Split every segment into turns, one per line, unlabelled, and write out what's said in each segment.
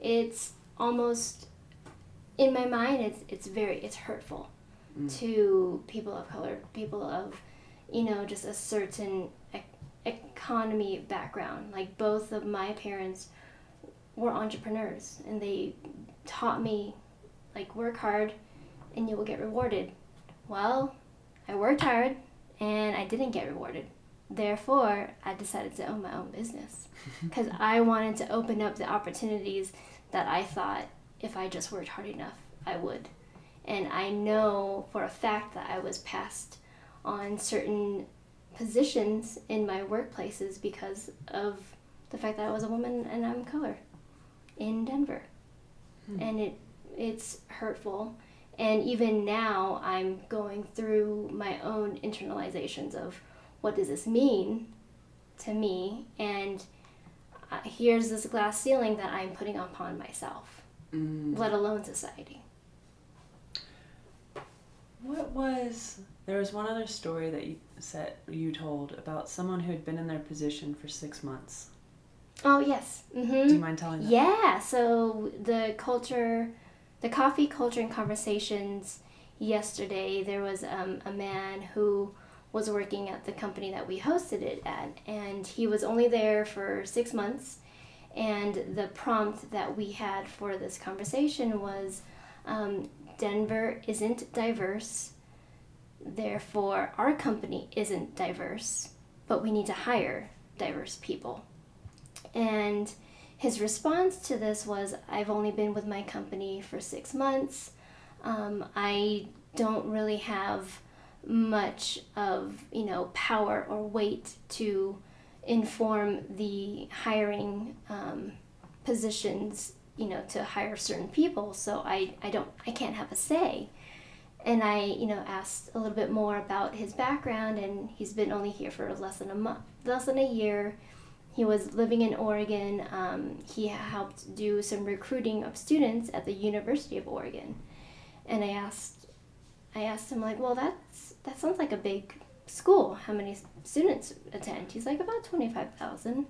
it's almost, in my mind, it's hurtful to people of color, people of, just a certain economy background. Like, both of my parents were entrepreneurs, and they taught me, like, work hard and you will get rewarded. Well, I worked hard and I didn't get rewarded. Therefore, I decided to own my own business because I wanted to open up the opportunities that I thought if I just worked hard enough, I would. And I know for a fact that I was passed on certain positions in my workplaces because of the fact that I was a woman and I'm color in Denver. And it's hurtful. And even now, I'm going through my own internalizations of what does this mean to me, and here's this glass ceiling that I'm putting upon myself, let alone society.
There was one other story that you told about someone who had been in their position for 6 months.
Oh, yes. Mm-hmm.
Do you mind telling that?
Yeah, so the coffee culture and conversations yesterday, there was a man who was working at the company that we hosted it at, and he was only there for 6 months, and the prompt that we had for this conversation was, Denver isn't diverse, therefore our company isn't diverse, but we need to hire diverse people. And his response to this was, I've only been with my company for 6 months. I don't really have much of, power or weight to inform the hiring positions, to hire certain people. So I can't have a say. And I, asked a little bit more about his background, and he's been only here for less than a year. He was living in Oregon. He helped do some recruiting of students at the University of Oregon. And I asked him, like, well, that sounds like a big school. How many students attend? He's like, about 25,000. And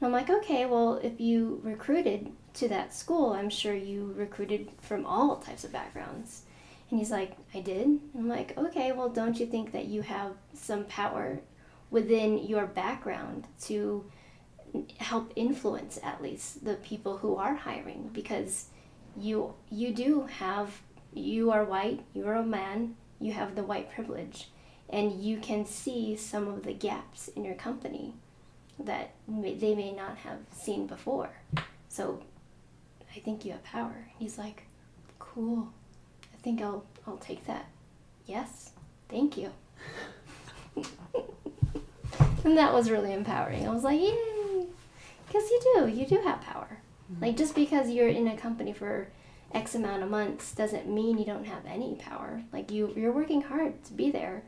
I'm like, okay, well, if you recruited to that school, I'm sure you recruited from all types of backgrounds. And he's like, I did. And I'm like, okay, well, don't you think that you have some power within your background to help influence at least the people who are hiring? Because you are white, you're a man, you have the white privilege, and you can see some of the gaps in your company that they may not have seen before. So I think you have power. He's like, cool. I think I'll take that. Yes, thank you. And that was really empowering. I was like, yay! Because you do have power. Like, just because you're in a company for X amount of months doesn't mean you don't have any power. Like, you're working hard to be there.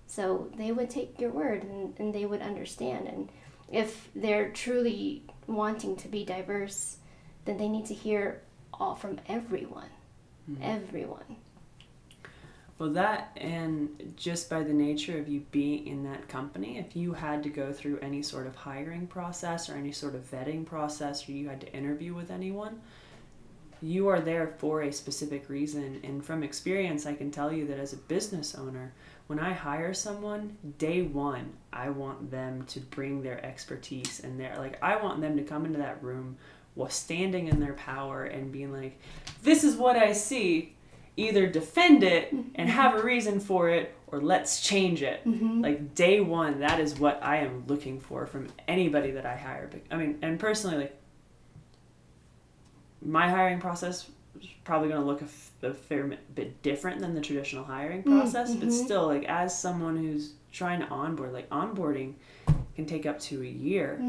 So they would take your word and they would understand. And if they're truly wanting to be diverse, then they need to hear all from everyone. Everyone.
Well, that, and just by the nature of you being in that company, if you had to go through any sort of hiring process or any sort of vetting process, or you had to interview with anyone, you are there for a specific reason. And from experience, I can tell you that as a business owner, when I hire someone, day one, I want them to bring their expertise and I want them to come into that room while standing in their power and being like, this is what I see. Either defend it and have a reason for it, or let's change it. Like, day one, that is what I am looking for from anybody that I hire. I mean, and personally, like, my hiring process is probably going to look a fair bit different than the traditional hiring process, but still, like, as someone who's trying to onboard, like, onboarding can take up to a year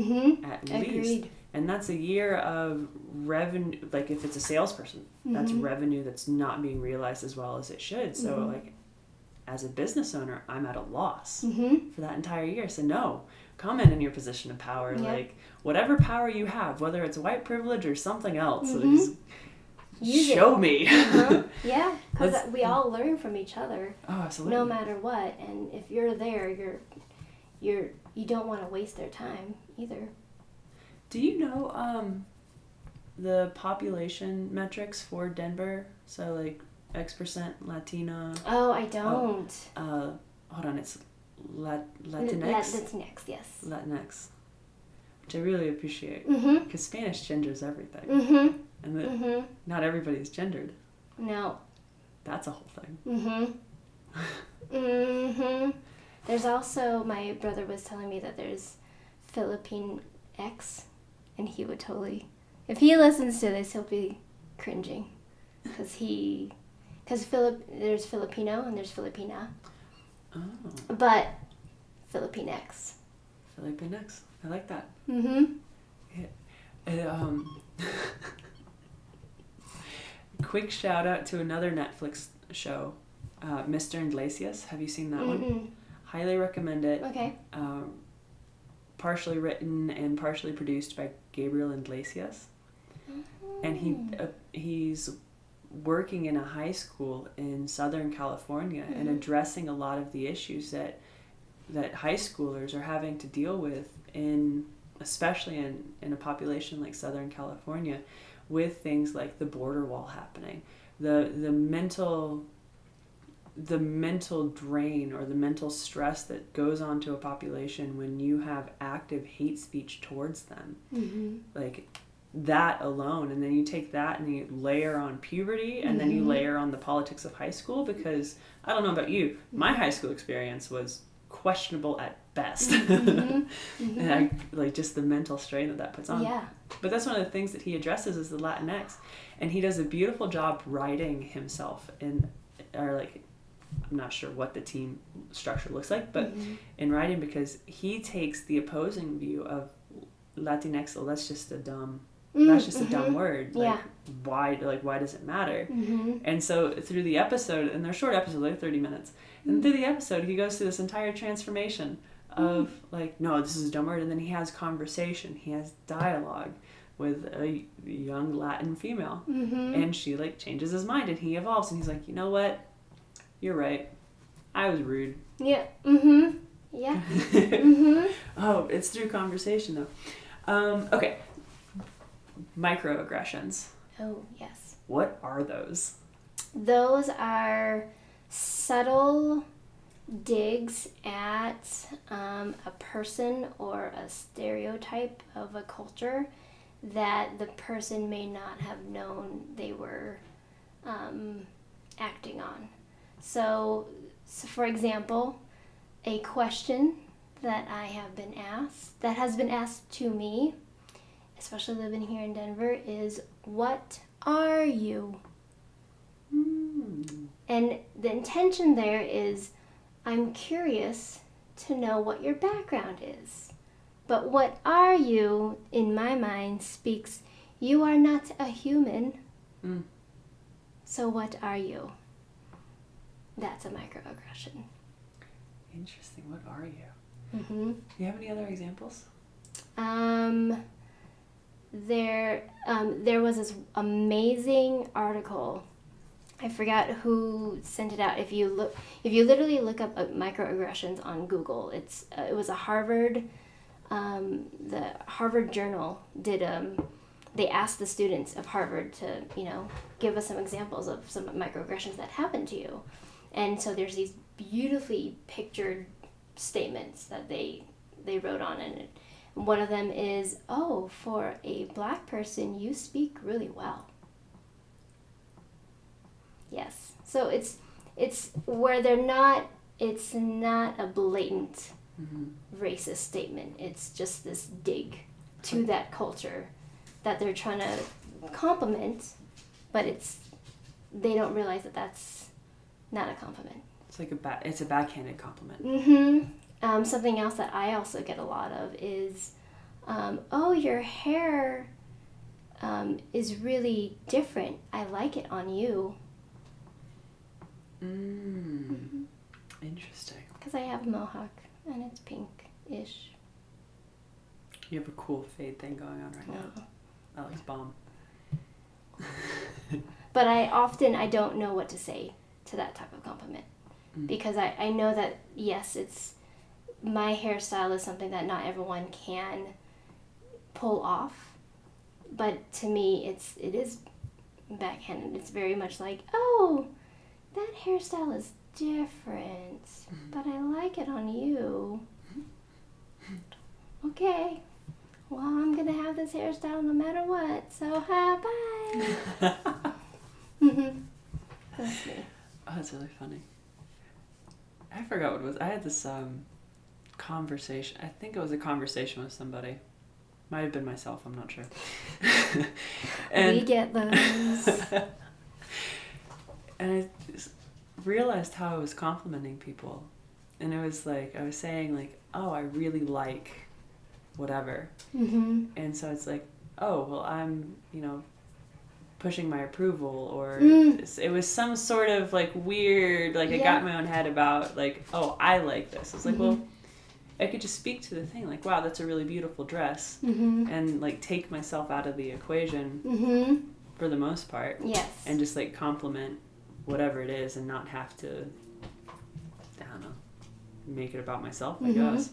at least.
Agreed.
And that's a year of revenue. Like, if it's a salesperson, that's revenue that's not being realized as well as it should. So, like, as a business owner, I'm at a loss for that entire year. So, no, come in your position of power. Yep. Like, whatever power you have, whether it's white privilege or something else, just show me.
Yeah, because we all learn from each other.
Oh, absolutely.
No matter what. And if you're there, you don't want to waste their time either.
Do you know, the population metrics for Denver. So like X% Latina.
Oh, I don't.
Hold on, it's Latinx.
Latinx, yes.
Latinx, which I really appreciate
Mm-hmm.
because Spanish genders everything,
Mm-hmm.
and that
Mm-hmm.
not everybody's gendered.
No.
That's a whole thing.
Mm-hmm. Mm-hmm. There's also, my brother was telling me that there's Philippine X, and he would totally, if he listens to this, he'll be cringing, because there's Filipino and there's Filipina, but Philippine X.
Filipinx. I like that.
Mm-hmm.
Quick shout out to another Netflix show, Mr. Iglesias. Have you seen that one? Highly recommend it.
Okay.
Partially written and partially produced by Gabriel Iglesias. And he's working in a high school in Southern California and addressing a lot of the issues that high schoolers are having to deal with, especially in a population like Southern California, with things like the border wall happening, the mental drain or the mental stress that goes onto a population when you have active hate speech towards them. Like that alone, and then you take that and you layer on puberty, and then you layer on the politics of high school, because I don't know about you, my high school experience was questionable at best. And I, like, just the mental strain that puts on.
Yeah.
But that's one of the things that he addresses is the Latinx, and he does a beautiful job writing himself I'm not sure what the team structure looks like, but in writing, because he takes the opposing view of Latinx. Well, that's just a dumb word. Like, why does it matter? And so through the episode, and they're short episodes, like 30 minutes, and through the episode, he goes through this entire transformation of like, no, this is a dumb word, and then he has conversation, he has dialogue with a young Latin female, and she like changes his mind, and he evolves, and he's like, you know what? You're right. I was rude.
Yeah. Yeah.
Oh, it's through conversation though. Okay. Microaggressions.
Oh, yes.
What are those?
Those are subtle digs at a person or a stereotype of a culture that the person may not have known they were acting on. So for example, a question that has been asked to me, especially living here in Denver, is, what are you? And the intention there is, I'm curious to know what your background is. But what are you, in my mind, speaks, you are not a human. So what are you? That's a microaggression.
Interesting. What are you? Do you have any other examples?
There was this amazing article. I forgot who sent it out. If you literally look up microaggressions on Google, it was a Harvard, the Harvard Journal did. They asked the students of Harvard to, give us some examples of some microaggressions that happened to you. And so there's these beautifully pictured statements that they wrote on it. One of them is, oh, for a Black person, you speak really well. Yes. So it's where it's not a blatant racist statement. It's just this dig to that culture that they're trying to compliment, but they don't realize that that's not a compliment.
It's like it's a backhanded compliment.
Something else that I also get a lot of is, oh, your hair is really different. I like it on you.
Interesting.
Because I have a mohawk and it's pink-ish.
You have a cool fade thing going on right now. That looks bomb.
But I don't know what to say to that type of compliment. Because I know that, yes, my hairstyle is something that not everyone can pull off, but to me, it is backhanded. It's very much like, oh, that hairstyle is different, but I like it on you. Okay, well, I'm gonna have this hairstyle no matter what, so bye. That's me.
Oh, that's really funny. I forgot what it was. I had this conversation. I think it was a conversation with somebody. Might have been myself, I'm not sure.
We get those.
And I just realized how I was complimenting people. And it was like, I was saying like, oh, I really like whatever. And so it's like, oh, well, I'm, pushing my approval, or it was some sort of like weird, like I got in my own head about like, oh, I like this. It's like, well, I could just speak to the thing like, wow, that's a really beautiful dress, and like take myself out of the equation for the most part.
Yes.
And just like compliment whatever it is and not have to, I don't know, make it about myself, I guess.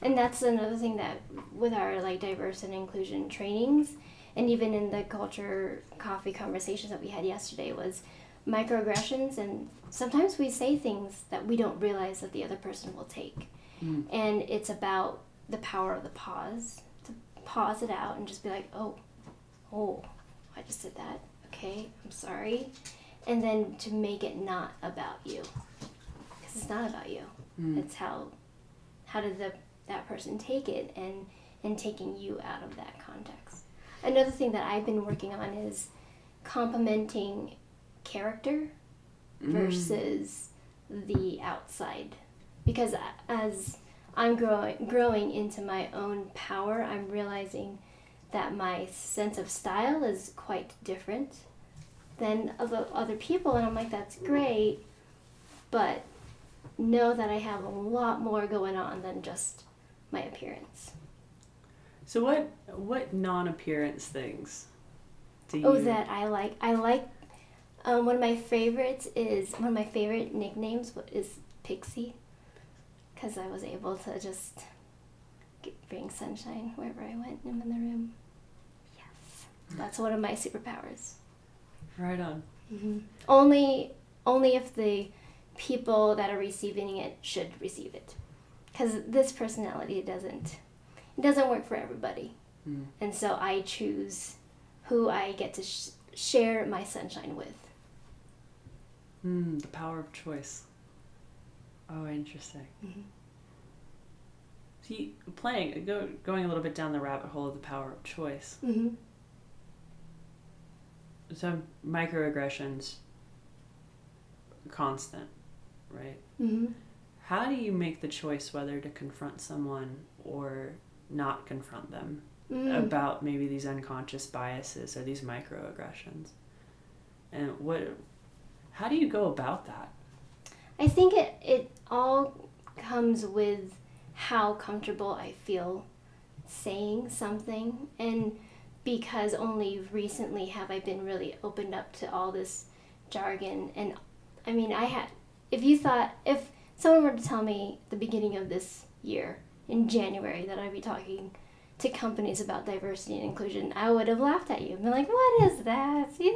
And that's another thing that with our like diverse and inclusion trainings, and even in the culture coffee conversations that we had yesterday, was microaggressions. And sometimes we say things that we don't realize that the other person will take. And it's about the power of the pause, to pause it out and just be like, oh, I just did that. Okay, I'm sorry. And then to make it not about you. Because it's not about you. It's how did that person take it, and taking you out of that context. Another thing that I've been working on is complimenting character versus the outside. Because as I'm growing into my own power, I'm realizing that my sense of style is quite different than other people, and I'm like, that's great, but know that I have a lot more going on than just my appearance. So
what non-appearance things do you...
Oh, that I like. One of my favorite nicknames is Pixie, because I was able to just bring sunshine wherever I went in the room. Yes, that's one of my superpowers.
Right on.
Only if the people that are receiving it should receive it, because this personality doesn't work for everybody. And so I choose who I get to share my sunshine with.
The power of choice. Oh, interesting. See, going a little bit down the rabbit hole of the power of choice. So microaggressions, constant, right? How do you make the choice whether to confront someone or not confront them about maybe these unconscious biases or these microaggressions? And how do you go about that?
I think it all comes with how comfortable I feel saying something, and because only recently have I been really opened up to all this jargon. And I mean, if someone were to tell me at the beginning of this year, in January, that I'd be talking to companies about diversity and inclusion, I would have laughed at you and been like, what is that? See,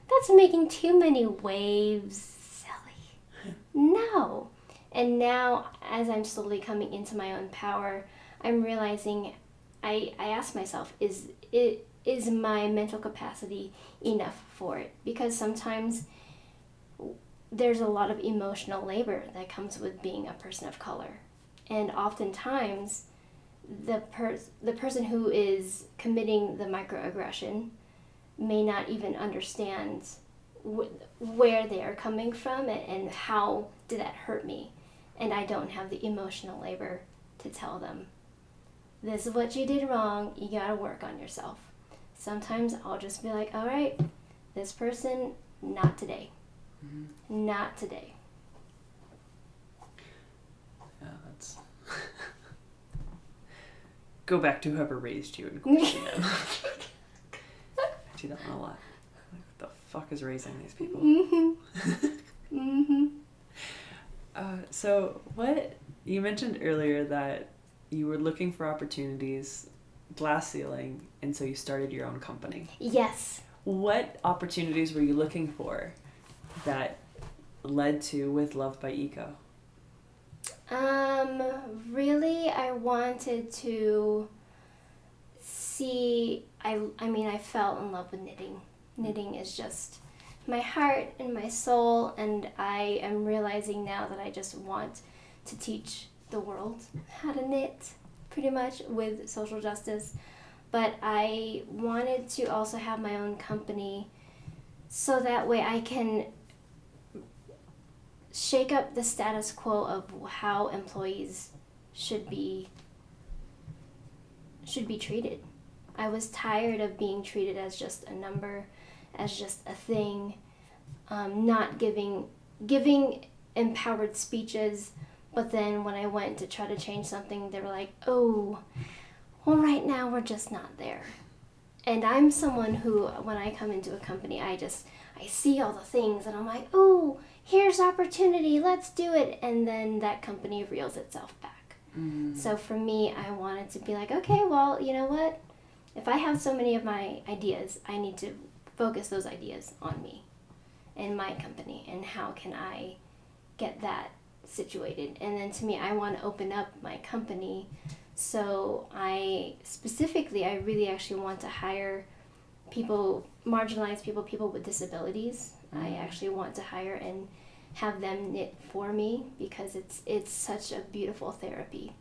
that's making too many waves. Silly. No. And now, as I'm slowly coming into my own power, I'm realizing, I ask myself, is my mental capacity enough for it? Because sometimes there's a lot of emotional labor that comes with being a person of color. And oftentimes, the person who is committing the microaggression may not even understand where they are coming from and how did that hurt me. And I don't have the emotional labor to tell them, this is what you did wrong, you gotta work on yourself. Sometimes I'll just be like, all right, this person, not today. Not today.
Yeah, that's... Go back to whoever raised you and question them. I do that one a lot. Like, what the fuck is raising these people? So what you mentioned earlier, that you were looking for opportunities glass ceiling, and so you started your own company.
Yes.
What opportunities were you looking for that led to With Love by Eco?
Really, I wanted to see, I fell in love with knitting. Knitting is just my heart and my soul, and I am realizing now that I just want to teach the world how to knit, pretty much, with social justice. But I wanted to also have my own company so that way I can shake up the status quo of how employees should be treated. I was tired of being treated as just a number, as just a thing, not giving empowered speeches, but then when I went to try to change something, they were like, oh, well, right now we're just not there. And I'm someone who, when I come into a company, I see all the things and I'm like, oh, here's opportunity, let's do it. And then that company reels itself back. So for me, I wanted to be like, okay, well, you know what? If I have so many of my ideas, I need to focus those ideas on me and my company, and how can I get that situated. And then to me, I want to open up my company. So I really actually want to hire people, marginalized people with disabilities. I actually want to hire and have them knit for me, because it's such a beautiful therapy.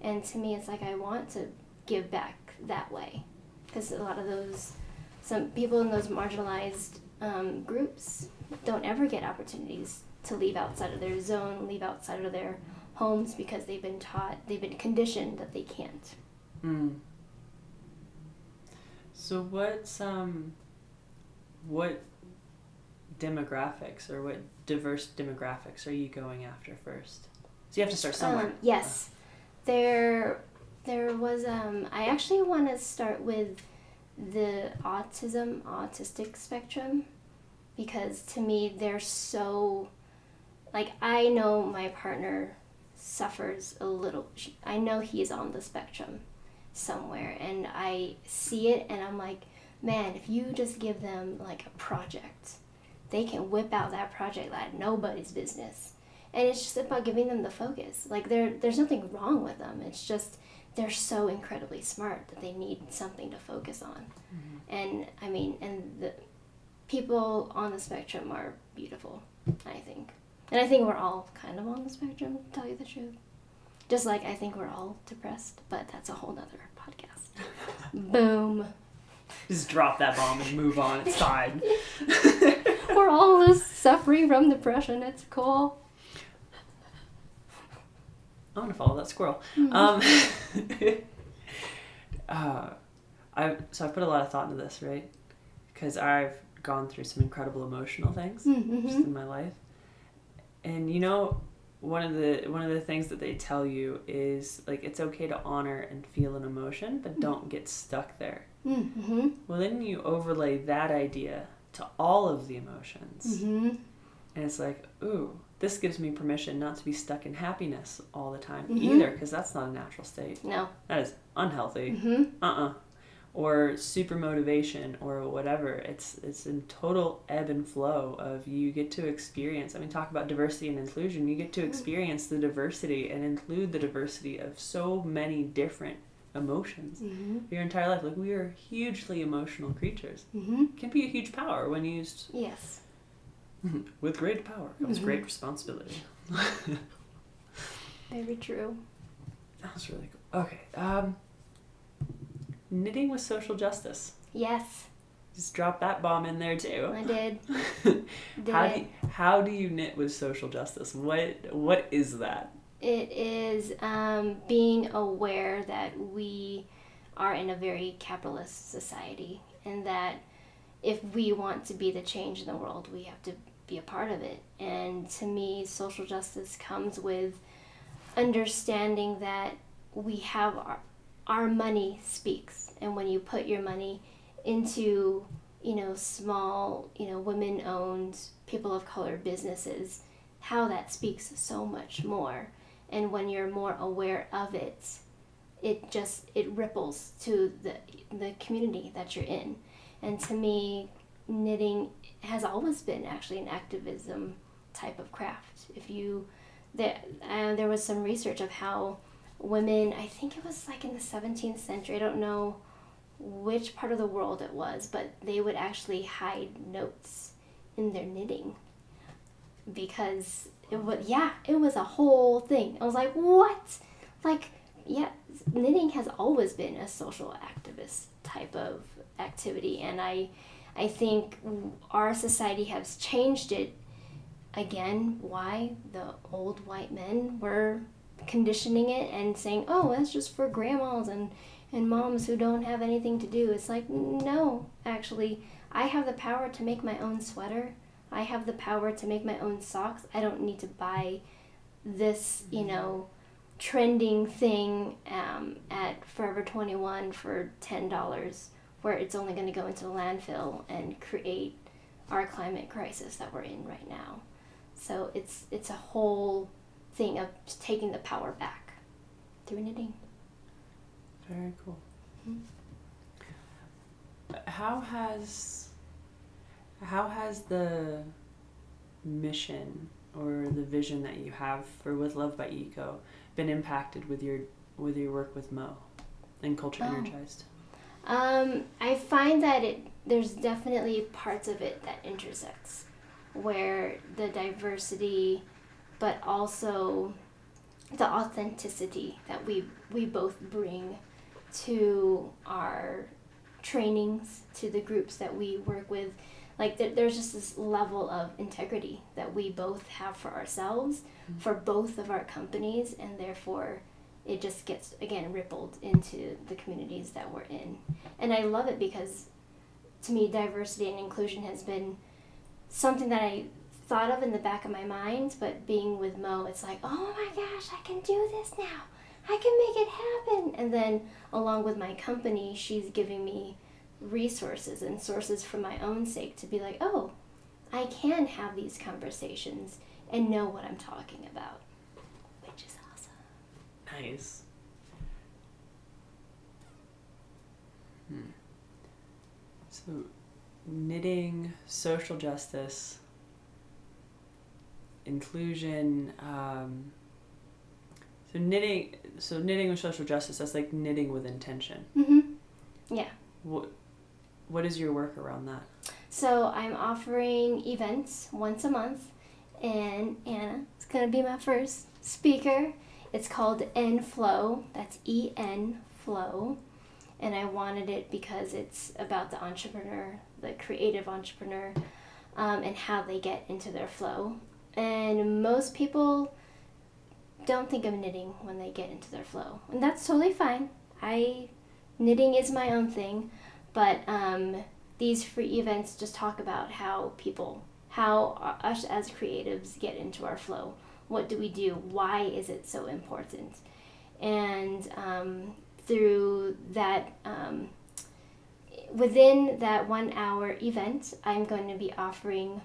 And to me, it's like I want to give back that way, because a lot of some people in those marginalized groups don't ever get opportunities to leave outside of their zone, leave outside of their homes, because they've been conditioned that they can't.
So what demographics, or what diverse demographics are you going after first? So you have to start somewhere.
Yes. There was, I actually want to start with the autistic spectrum, because to me they're so, like, I know my partner suffers a little, I know he's on the spectrum somewhere, and I see it and I'm like, man, if you just give them like a project, they can whip out that project like nobody's business. And it's just about giving them the focus. Like, there's nothing wrong with them. It's just they're so incredibly smart that they need something to focus on. And and the people on the spectrum are beautiful, I think. And I think we're all kind of on the spectrum, to tell you the truth. Just like I think we're all depressed, but that's a whole nother podcast. Boom.
Just drop that bomb and move on. It's fine.
We're all just suffering from depression. It's cool.
I'm gonna follow that squirrel. I've put a lot of thought into this, right? Because I've gone through some incredible emotional things just in my life, and one of the things that they tell you is, like, it's okay to honor and feel an emotion, but don't get stuck there. Well, then you overlay that idea to all of the emotions, and it's like, ooh, this gives me permission not to be stuck in happiness all the time either, because that's not a natural state.
No.
That is unhealthy. Or super motivation or whatever. It's in total ebb and flow of, you get to experience, talk about diversity and inclusion, you get to experience the diversity and include the diversity of so many different emotions your entire life. Like, we are hugely emotional creatures. Can be a huge power when used.
Yes.
With great power comes great responsibility.
Very true.
That was really cool. Okay. Knitting with social justice.
Yes.
Just drop that bomb in there too.
I did.
How do you knit with social justice? What is that?
It is being aware that we are in a very capitalist society, and that if we want to be the change in the world, we have to be a part of it. And to me, social justice comes with understanding that we have our money speaks, and when you put your money into small women-owned, people of color businesses, how that speaks so much more. And when you're more aware of it, it ripples to the community that you're in. And to me, knitting has always been actually an activism type of craft. There was some research of how women, I think it was like in the 17th century, I don't know which part of the world it was, but they would actually hide notes in their knitting because it was a whole thing. I was like, what? Like, yeah, knitting has always been a social activist type of activity, and I think our society has changed it. Again, why? The old white men were conditioning it and saying, oh, that's just for grandmas and moms who don't have anything to do. It's like, no, actually, I have the power to make my own sweater. I have the power to make my own socks. I don't need to buy this, trending thing at Forever 21 for $10, where it's only going to go into the landfill and create our climate crisis that we're in right now. So it's a whole thing of taking the power back through knitting.
Very cool.
Mm-hmm.
How has the mission or the vision that you have for With Love by Eco been impacted with your work with Mo and Culture Energized?
I find that there's definitely parts of it that intersects, where the diversity, but also the authenticity that we both bring to our trainings, to the groups that we work with. Like there's just this level of integrity that we both have for ourselves, for both of our companies, and therefore it just gets, again, rippled into the communities that we're in. And I love it because, to me, diversity and inclusion has been something that I thought of in the back of my mind, but being with Mo, it's like, oh my gosh, I can do this now. I can make it happen. And then along with my company, she's giving me resources and sources for my own sake to be like, oh, I can have these conversations and know what I'm talking about, which is awesome.
Nice. So, knitting, social justice, inclusion. So knitting with social justice. That's like knitting with intention.
Mm-hmm. Yeah.
What is your work around that?
So I'm offering events once a month, and Anna is going to be my first speaker. It's called N-Flow. That's E-N Flow. And I wanted it because it's about the entrepreneur, the creative entrepreneur, and how they get into their flow. And most people don't think of knitting when they get into their flow. And that's totally fine. Knitting is my own thing. But these free events just talk about how us as creatives get into our flow. What do we do? Why is it so important? And through that, within that 1 hour event, I'm going to be offering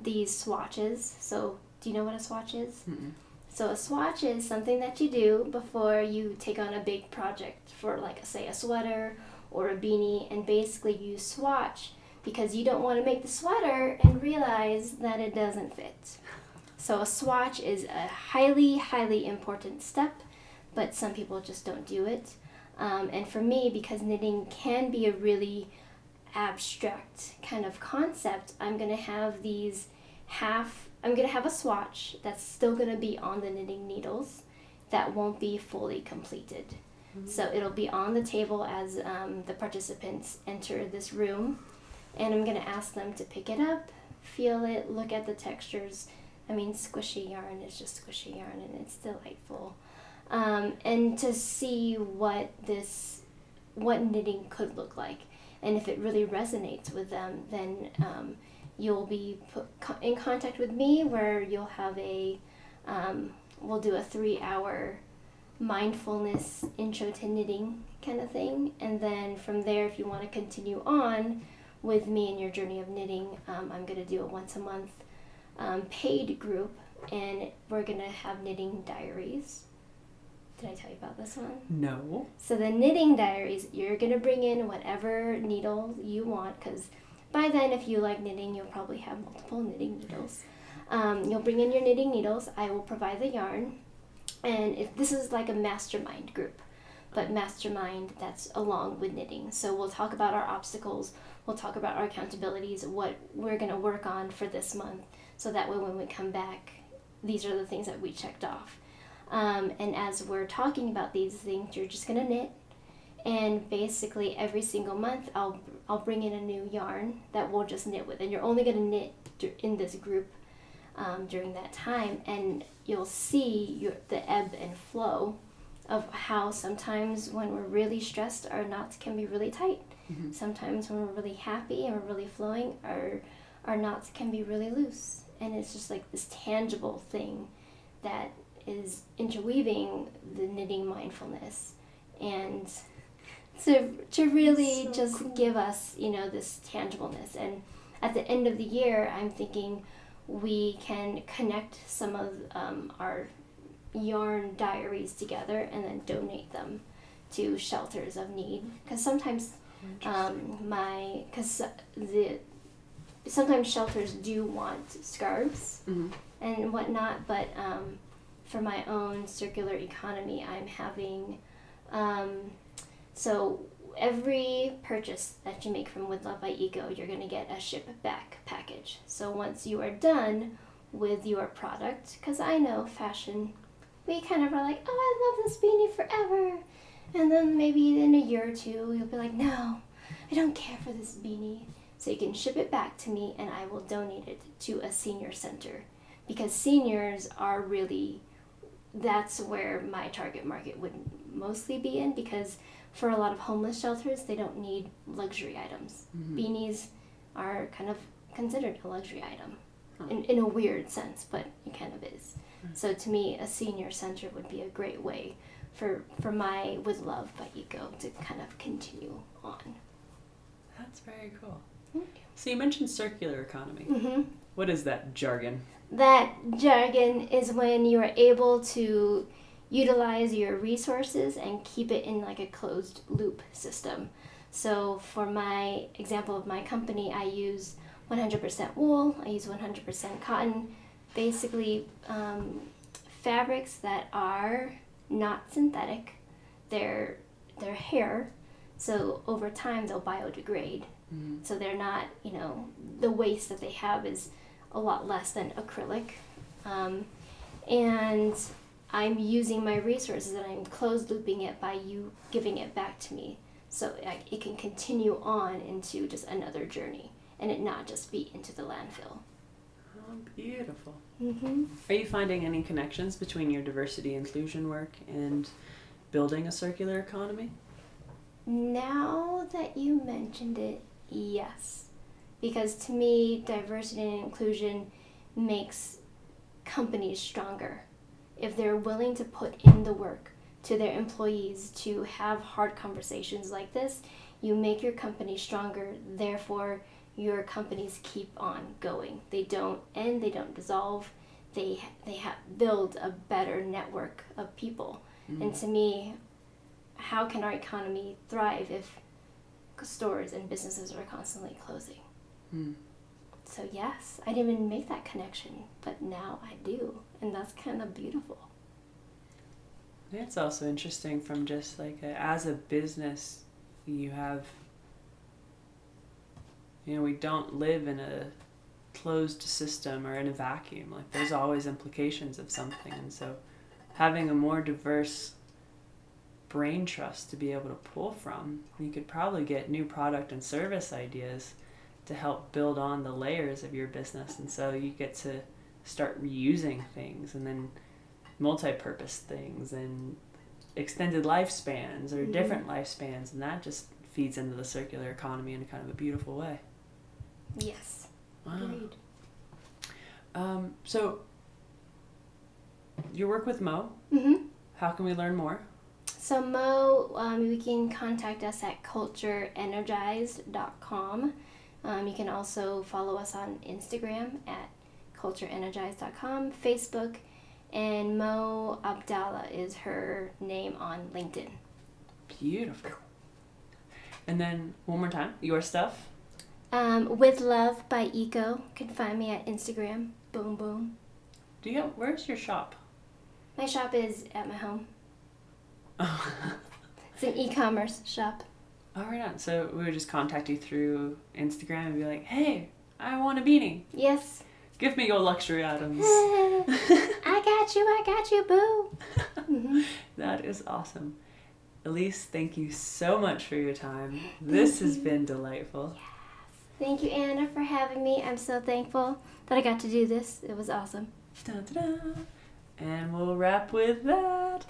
these swatches. So do you know what a swatch is?
Mm-mm.
So a swatch is something that you do before you take on a big project for, like, say, a sweater or a beanie, and basically you swatch because you don't want to make the sweater and realize that it doesn't fit. So a swatch is a highly, highly important step, but some people just don't do it. And for me, because knitting can be a really abstract kind of concept, I'm going to have a swatch that's still going to be on the knitting needles that won't be fully completed. Mm-hmm. So it'll be on the table as the participants enter this room, and I'm going to ask them to pick it up, feel it, look at the textures. I mean, squishy yarn is just squishy yarn, and it's delightful. And to see what knitting could look like. And if it really resonates with them, then you'll be put in contact with me, where you'll have we'll do a 3-hour mindfulness intro to knitting kind of thing. And then from there, if you want to continue on with me in your journey of knitting, I'm going to do a once a month paid group, and we're going to have knitting diaries Did I tell you about this one?
No.
So the knitting diaries, you're going to bring in whatever needle you want, because by then, if you like knitting, you'll probably have multiple knitting needles. You'll bring in your knitting needles. I will provide the yarn. And if this is like a mastermind group, but mastermind that's along with knitting. So we'll talk about our obstacles. We'll talk about our accountabilities, what we're going to work on for this month. So that way when we come back, these are the things that we checked off. And as we're talking about these things, you're just going to knit. And basically every single month, I'll bring in a new yarn that we'll just knit with. And you're only going to knit in this group during that time. And you'll see the ebb and flow of how sometimes when we're really stressed, our knots can be really tight. Mm-hmm. Sometimes when we're really happy and we're really flowing, our knots can be really loose. And it's just like this tangible thing that is interweaving the knitting mindfulness and to really just cool. Give us, this tangibleness. And at the end of the year, I'm thinking we can connect some of our yarn diaries together and then donate them to shelters of need. Because sometimes sometimes shelters do want scarves mm-hmm. and whatnot, but for my own circular economy, I'm having so every purchase that you make from With Love by Eco, you're going to get a ship back package. So once you are done with your product, because I know fashion, we kind of are like, oh, I love this beanie forever. And then maybe in a year or two, you'll be like, no, I don't care for this beanie. So you can ship it back to me and I will donate it to a senior center. Because seniors are really, that's where my target market would mostly be in, because for a lot of homeless shelters, they don't need luxury items. Mm-hmm. Beanies are kind of considered a luxury item in a weird sense, but it kind of is. Mm-hmm. So to me, a senior center would be a great way for my With Love by Eco to kind of continue on.
That's very cool. Mm-hmm. So you mentioned circular economy.
Mm-hmm.
What is that jargon?
That jargon is when you are able to utilize your resources and keep it in like a closed loop system. So for my example of my company, I use 100% wool, I use 100% cotton, basically fabrics that are not synthetic, they're hair, so over time they'll biodegrade. Mm-hmm. So they're not, the waste that they have is a lot less than acrylic. And I'm using my resources and I'm closed looping it by you giving it back to me. So it can continue on into just another journey and it not just be into the landfill.
Oh, beautiful.
Mm-hmm.
Are you finding any connections between your diversity inclusion work and building a circular economy?
Now that you mentioned it, yes. Because to me, diversity and inclusion makes companies stronger. If they're willing to put in the work to their employees to have hard conversations like this, you make your company stronger, therefore your companies keep on going. They don't end, they don't dissolve, they build a better network of people. Mm-hmm. And to me, how can our economy thrive if stores and businesses are constantly closing? Mm. So yes, I didn't even make that connection, but now I do, and that's kind of beautiful.
It's also interesting from just like as a business, you have, we don't live in a closed system or in a vacuum. Like there's always implications of something, and so having a more diverse brain trust to be able to pull from, you could probably get new product and service ideas to help build on the layers of your business. And so you get to start reusing things and then multi-purpose things and extended lifespans or mm-hmm. different lifespans, and that just feeds into the circular economy in kind of a beautiful way.
Yes.
Wow.
Agreed.
So your work with Mo,
mm-hmm.
how can we learn more?
So Mo, you can contact us at cultureenergized.com. You can also follow us on Instagram at cultureenergized.com, Facebook, And Mo Abdallah is her name on LinkedIn.
Beautiful. And then one more time, your stuff.
With Love by Eco. You can find me at Instagram. Boom boom.
Where's your shop?
My shop is at my home.
Oh.
It's an e-commerce shop.
Oh, right on. So we would just contact you through Instagram and be like, hey, I want a beanie.
Yes.
Give me your luxury items.
I got you, boo. Mm-hmm.
That is awesome. Elyse, thank you so much for your time. This has been delightful.
Yes. Thank you, Anna, for having me. I'm so thankful that I got to do this. It was awesome.
Da-da-da. And we'll wrap with that.